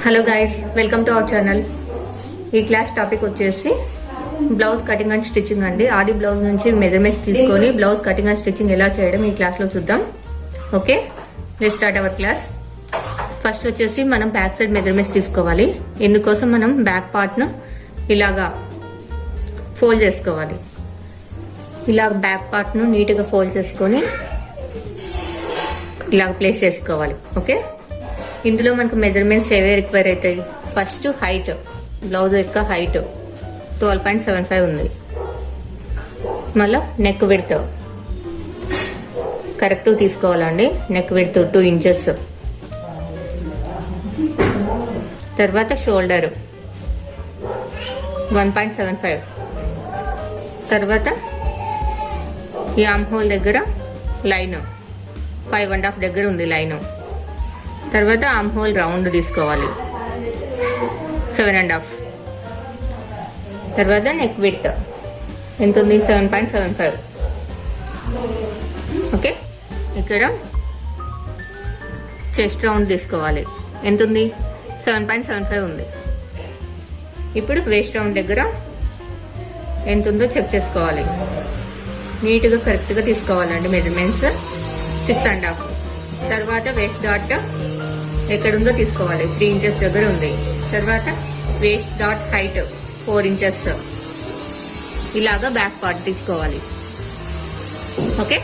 Hello guys, welcome to our channel. ఈ class topic వచ్చేసి blouse cutting and stitching అండి. ఆది బ్లౌజ్ నుంచి మెజర్మెంట్స్ తీసుకొని బ్లౌజ్ కటింగ్ అండ్ స్టిచ్చింగ్ ఎలా చేయడం ఈ క్లాస్ లో చూద్దాం. Okay, let's start our class. First వచ్చేసి మనం బ్యాక్ సైడ్ మెజర్మెంట్స్ తీసుకోవాలి. ఇందుకోసం మనం బ్యాక్ పార్ట్ ను ఇలాగా ఫోల్డ్ చేసుకోవాలి. ఇలా బ్యాక్ పార్ట్ ను నీట్ గా ఫోల్డ్ చేసుకొని ఇలా ప్లేస్ చేసుకోవాలి. ఓకే, ఇందులో మనకు మెజర్మెంట్స్ ఏవే రిక్వైర్ అవుతాయి. ఫస్ట్ హైట్, బ్లౌజ్ యొక్క హైట్ 12.75 ఉంది. మళ్ళీ నెక్ విడ్త్ కరెక్ట్ తీసుకోవాలండి. Neck width 2 inches. తర్వాత షోల్డర్ 1.75. తర్వాత ఈ ఆర్మ్ హోల్ దగ్గర లైన్ 5.5 దగ్గర ఉంది లైన్. తర్వాత ఆర్మ్ హోల్ రౌండ్ తీసుకోవాలి 7.5. తర్వాత నెక్ విడ్త్ ఎంత ఉంది? 7.75. ఓకే, ఇక్కడ చెస్ట్ రౌండ్ తీసుకోవాలి. ఎంత ఉంది? 7.75 ఉంది. ఇప్పుడు వేస్ట్ రౌండ్ దగ్గర ఎంత ఉందో చెక్ చేసుకోవాలి. నీట్గా కరెక్ట్గా తీసుకోవాలండి మెజర్మెంట్స్ 6.5. తర్వాత వేస్ట్ డాట్ ఎక్కడుందో తీసుకోవాలి. 3 ఇంచెస్ దగ్గర ఉంది. తర్వాత వేస్ట్ డాట్ హైట్ 4 ఇంచెస్. ఇలాగా బ్యాక్ పార్ట్ తీసుకోవాలి. ఓకే,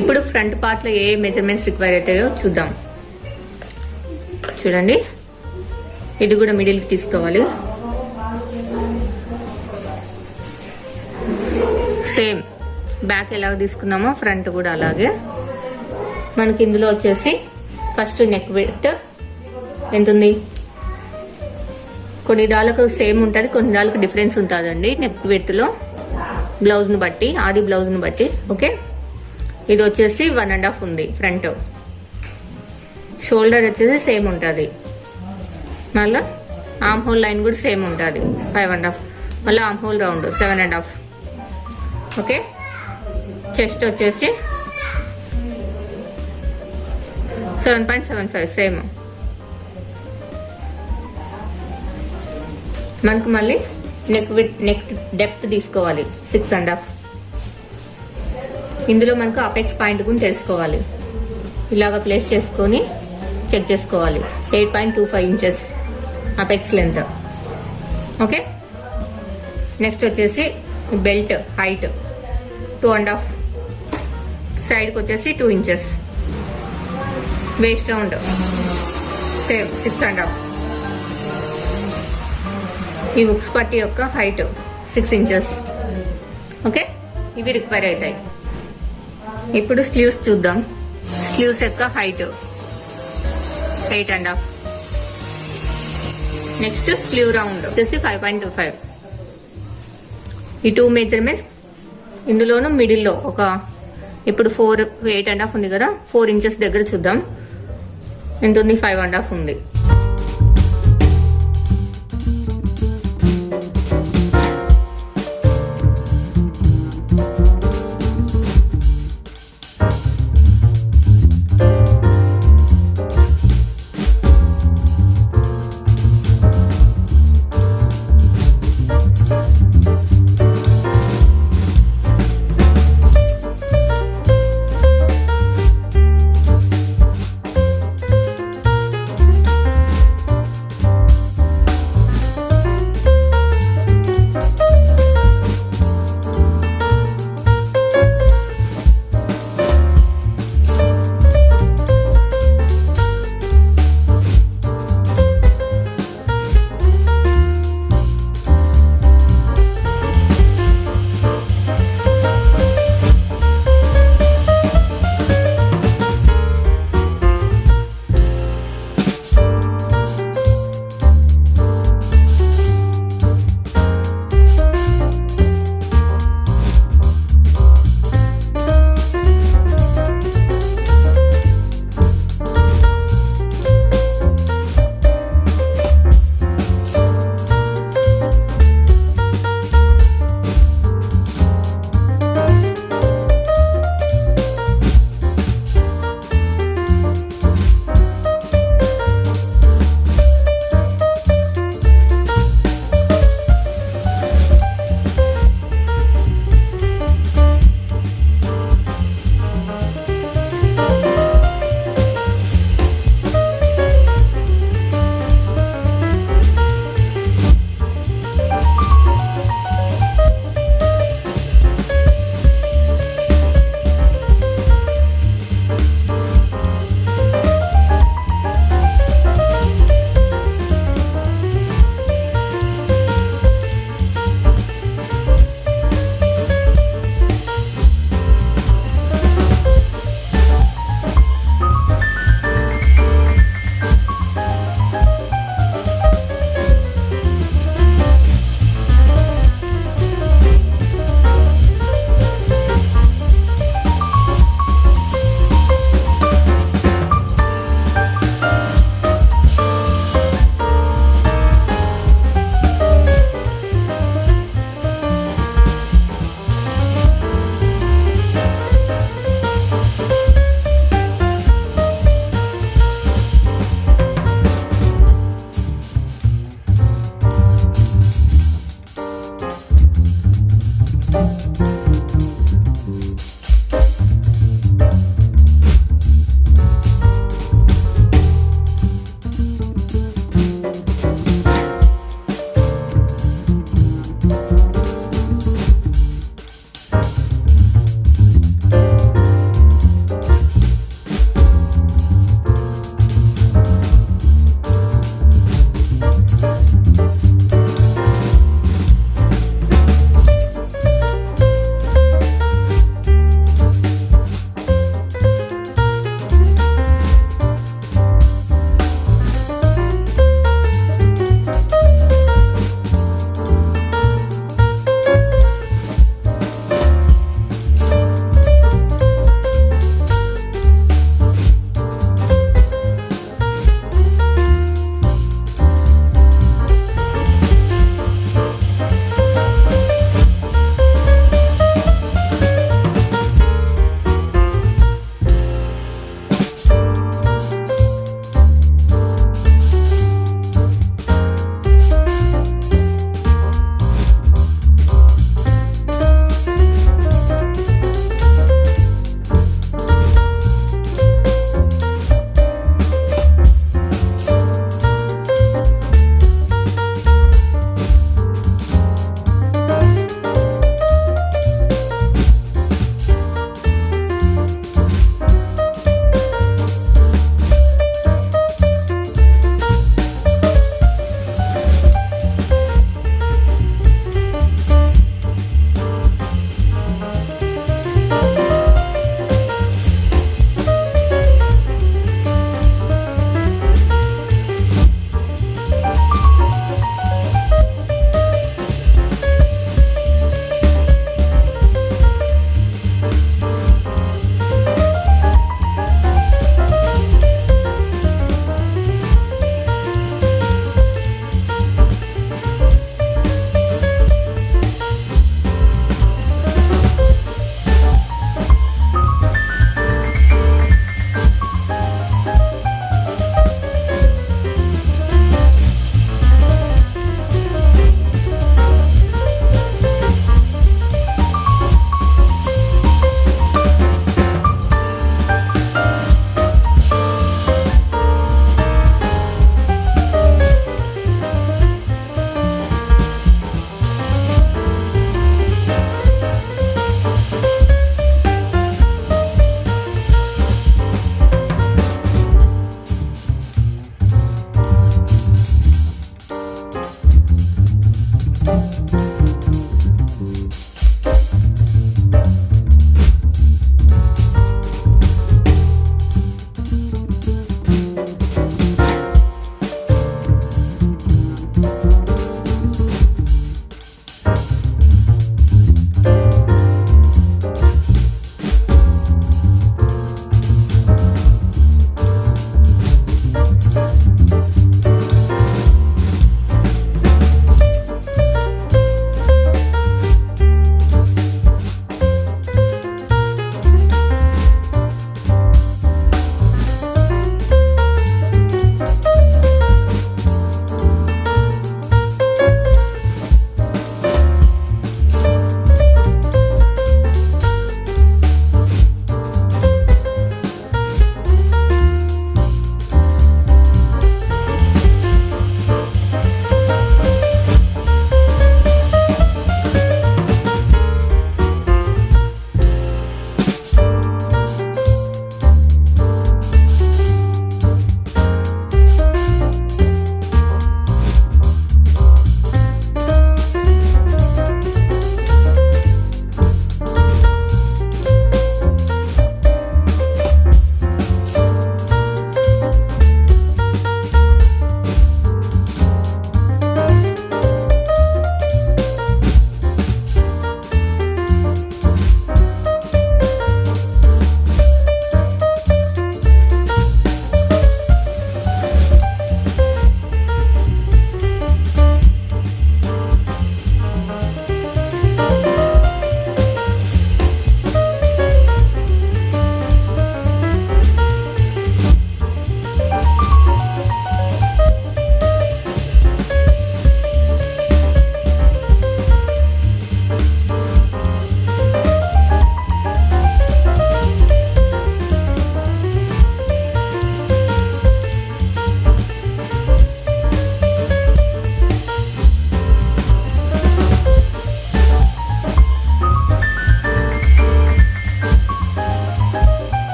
ఇప్పుడు ఫ్రంట్ పార్ట్ లో ఏ మెజర్మెంట్స్ రిక్వైర్ అవుతాయో చూద్దాం. చూడండి, ఇది కూడా మిడిల్ కి తీసుకోవాలి. సేమ్ బ్యాక్ ఎలా తీసుకున్నామో ఫ్రంట్ కూడా అలాగే. మనకి ఇందులో వచ్చేసి ఫస్ట్ నెక్ విడ్త్ ఎంత ఉంది? కొన్ని దాళ్ళకు సేమ్ ఉంటుంది, కొన్ని దాళ్ళకు డిఫరెన్స్ ఉంటుందండి నెక్ విడ్త్ లో, బ్లౌజ్ను బట్టి, ఆది బ్లౌజ్ను బట్టి. ఓకే, ఇది వచ్చేసి 1.5 ఉంది ఫ్రంట్. షోల్డర్ వచ్చేసి సేమ్ ఉంటుంది. మళ్ళీ ఆర్మ్ హోల్ లైన్ కూడా సేమ్ ఉంటుంది 5.5. మళ్ళీ arm whole round 7.5. Okay, chest వచ్చేసి 7.75 సేమ్. మనకు మళ్ళీ నెక్ డెప్త్ తీసుకోవాలి 6.5. ఇందులో మనకు అపెక్స్ పాయింట్ కూడా తెలుసుకోవాలి. ఇలాగ ప్లేస్ చేసుకొని చెక్ చేసుకోవాలి. 8.25 inches apex length. Okay, next వచ్చేసి బెల్ట్ హైట్ 2.5. సైడ్కి వచ్చేసి 2 ఇంచెస్. Waist round same 6.5. ఈ ఉక్స్ పట్టి యొక్క హైట్ 6 ఇంచెస్. ఓకే, ఇవి రిక్వైర్ అవుతాయి. ఇప్పుడు స్లీవ్స్ చూద్దాం. స్లీవ్స్ యొక్క హైట్ 8.5. నెక్స్ట్ స్లీవ్ రౌండ్ వచ్చేసి 5.25. ఈ 2 మెజర్మెంట్స్ ఇందులోనూ మిడిల్లో ఒక ఇప్పుడు 8.5 ఉంది కదా, 4 ఇంచెస్ దగ్గర చూద్దాం ఎంత ఉంది. 5.5 ఉంది.